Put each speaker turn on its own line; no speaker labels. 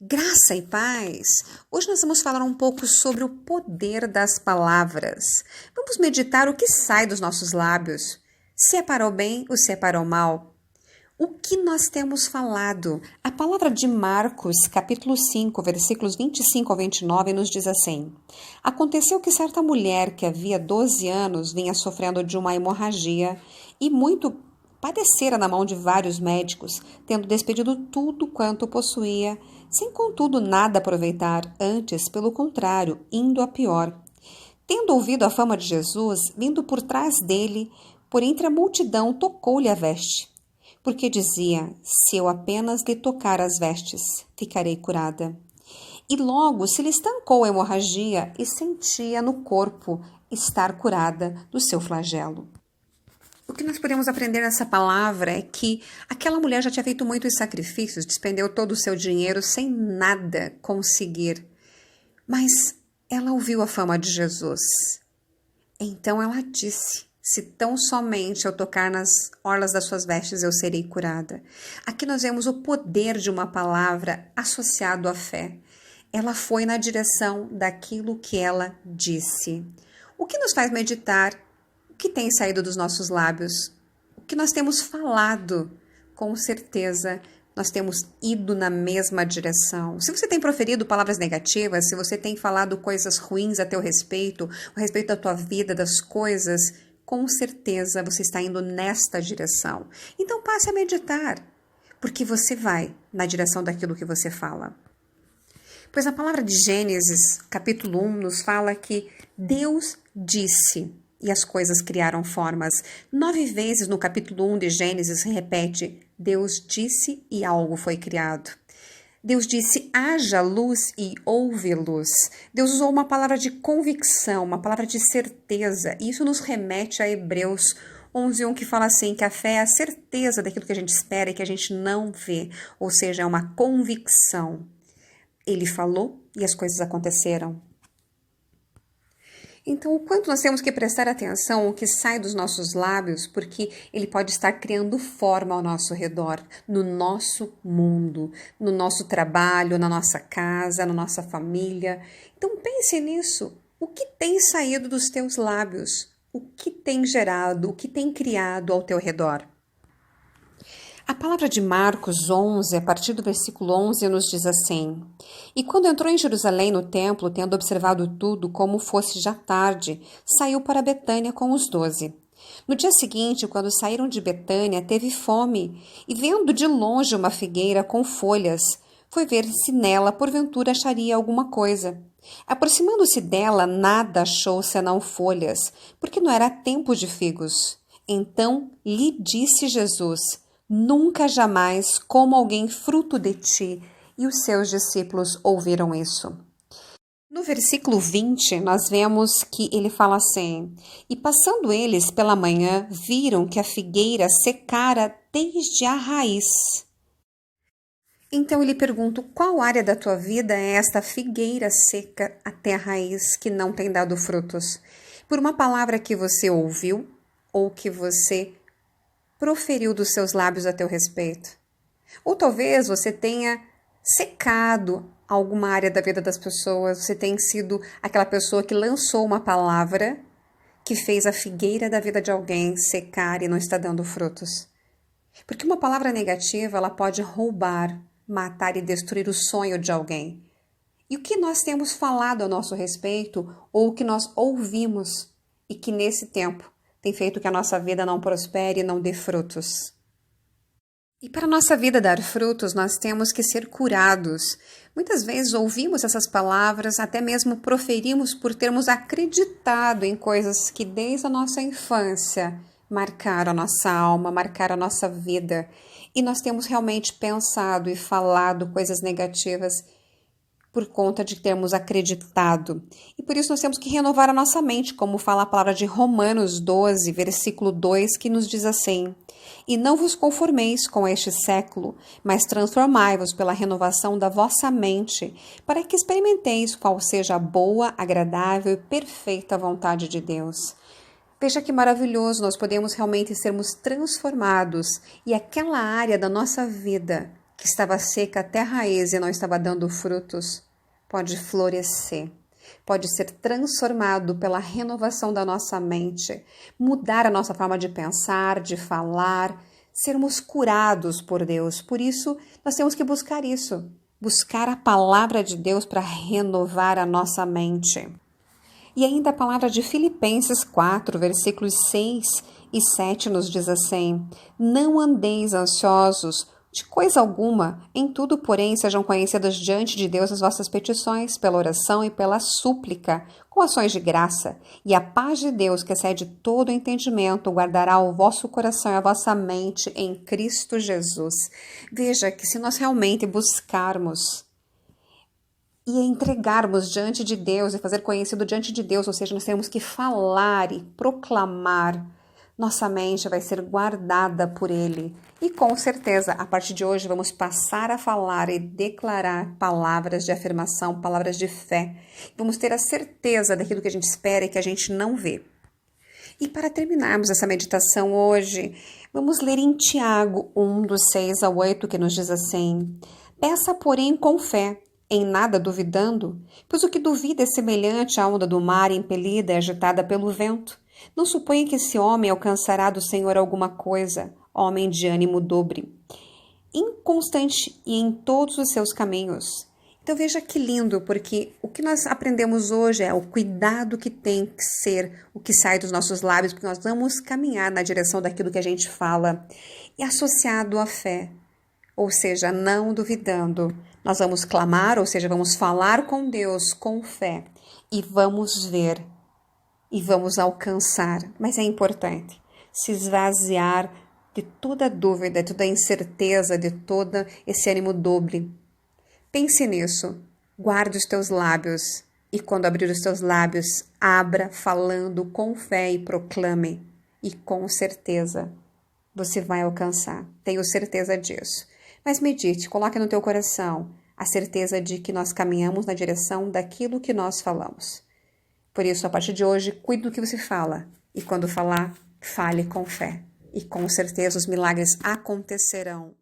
Graça e paz! Hoje nós vamos falar um pouco sobre o poder das palavras. Vamos meditar o que sai dos nossos lábios. Se é para o bem ou se é para o mal. O que nós temos falado? A palavra de Marcos, capítulo 5, versículos 25 ao 29, nos diz assim: Aconteceu que certa mulher que havia 12 anos vinha sofrendo de uma hemorragia e muito padecera na mão de vários médicos, tendo despedido tudo quanto possuía, sem contudo nada aproveitar, antes, pelo contrário, indo a pior. Tendo ouvido a fama de Jesus, vindo por trás dele, por entre a multidão, tocou-lhe a veste. Porque dizia, se eu apenas lhe tocar as vestes, ficarei curada. E logo se lhe estancou a hemorragia e sentia no corpo estar curada do seu flagelo. O que nós podemos aprender nessa palavra é que aquela mulher já tinha feito muitos sacrifícios, despendeu todo o seu dinheiro sem nada conseguir. Mas ela ouviu a fama de Jesus. Então ela disse, se tão somente eu tocar nas orlas das suas vestes eu serei curada. Aqui nós vemos o poder de uma palavra associado à fé. Ela foi na direção daquilo que ela disse. O que nos faz meditar? O que tem saído dos nossos lábios? O que nós temos falado? Com certeza, nós temos ido na mesma direção. Se você tem proferido palavras negativas, se você tem falado coisas ruins a teu respeito, a respeito da tua vida, das coisas, com certeza você está indo nesta direção. Então passe a meditar, porque você vai na direção daquilo que você fala. Pois a palavra de Gênesis, capítulo 1, nos fala que Deus disse e as coisas criaram formas. 9 vezes no capítulo 1 de Gênesis se repete, Deus disse e algo foi criado. Deus disse, haja luz e houve luz. Deus usou uma palavra de convicção, uma palavra de certeza. E isso nos remete a Hebreus 11:1, que fala assim, que a fé é a certeza daquilo que a gente espera e que a gente não vê. Ou seja, é uma convicção. Ele falou e as coisas aconteceram. Então, o quanto nós temos que prestar atenção ao que sai dos nossos lábios, porque ele pode estar criando forma ao nosso redor, no nosso mundo, no nosso trabalho, na nossa casa, na nossa família. Então, pense nisso. O que tem saído dos teus lábios? O que tem gerado, o que tem criado ao teu redor? A palavra de Marcos 11, a partir do versículo 11, nos diz assim: E quando entrou em Jerusalém no templo, tendo observado tudo, como fosse já tarde, saiu para Betânia com os 12. No dia seguinte, quando saíram de Betânia, teve fome, e vendo de longe uma figueira com folhas, foi ver se nela, porventura, acharia alguma coisa. Aproximando-se dela, nada achou senão folhas, porque não era tempo de figos. Então lhe disse Jesus: Nunca jamais coma alguém fruto de ti. E os seus discípulos ouviram isso. No versículo 20, nós vemos que ele fala assim, E passando eles pela manhã, viram que a figueira secara desde a raiz. Então ele pergunta, qual área da tua vida é esta figueira seca até a raiz que não tem dado frutos? Por uma palavra que você ouviu ou que você proferiu dos seus lábios a teu respeito. Ou talvez você tenha secado alguma área da vida das pessoas, você tem sido aquela pessoa que lançou uma palavra que fez a figueira da vida de alguém secar e não está dando frutos. Porque uma palavra negativa, ela pode roubar, matar e destruir o sonho de alguém. E o que nós temos falado a nosso respeito, ou o que nós ouvimos, e que nesse tempo tem feito que a nossa vida não prospere e não dê frutos. E para a nossa vida dar frutos, nós temos que ser curados. Muitas vezes ouvimos essas palavras, até mesmo proferimos por termos acreditado em coisas que desde a nossa infância marcaram a nossa alma, marcaram a nossa vida. E nós temos realmente pensado e falado coisas negativas por conta de termos acreditado. E por isso nós temos que renovar a nossa mente, como fala a palavra de Romanos 12, versículo 2, que nos diz assim, E não vos conformeis com este século, mas transformai-vos pela renovação da vossa mente, para que experimenteis qual seja a boa, agradável e perfeita vontade de Deus. Veja que maravilhoso, nós podemos realmente sermos transformados e aquela área da nossa vida que estava seca até a raiz e não estava dando frutos, pode florescer. Pode ser transformado pela renovação da nossa mente, mudar a nossa forma de pensar, de falar, sermos curados por Deus. Por isso, nós temos que buscar isso, buscar a palavra de Deus para renovar a nossa mente. E ainda a palavra de Filipenses 4, versículos 6 e 7 nos diz assim: não andeis ansiosos de coisa alguma, em tudo, porém, sejam conhecidas diante de Deus as vossas petições, pela oração e pela súplica, com ações de graça. E a paz de Deus, que excede todo o entendimento, guardará o vosso coração e a vossa mente em Cristo Jesus. Veja que se nós realmente buscarmos e entregarmos diante de Deus e fazer conhecido diante de Deus, ou seja, nós temos que falar e proclamar, nossa mente vai ser guardada por Ele. E com certeza, a partir de hoje, vamos passar a falar e declarar palavras de afirmação, palavras de fé. Vamos ter a certeza daquilo que a gente espera e que a gente não vê. E para terminarmos essa meditação hoje, vamos ler em Tiago 1, dos 6 ao 8, que nos diz assim: peça, porém, com fé, em nada duvidando, pois o que duvida é semelhante à onda do mar impelida e agitada pelo vento. Não suponha que esse homem alcançará do Senhor alguma coisa, homem de ânimo dobre, inconstante e em todos os seus caminhos. Então veja que lindo, porque o que nós aprendemos hoje é o cuidado que tem que ser o que sai dos nossos lábios, porque nós vamos caminhar na direção daquilo que a gente fala, e associado à fé, ou seja, não duvidando. Nós vamos clamar, ou seja, vamos falar com Deus com fé, e vamos ver, e vamos alcançar. Mas é importante se esvaziar de toda dúvida, de toda incerteza, de todo esse ânimo dobre. Pense nisso, guarde os teus lábios e quando abrir os teus lábios, abra falando com fé e proclame. E com certeza você vai alcançar, tenho certeza disso. Mas medite, coloque no teu coração a certeza de que nós caminhamos na direção daquilo que nós falamos. Por isso, a partir de hoje, cuide do que você fala. E quando falar, fale com fé. E com certeza os milagres acontecerão.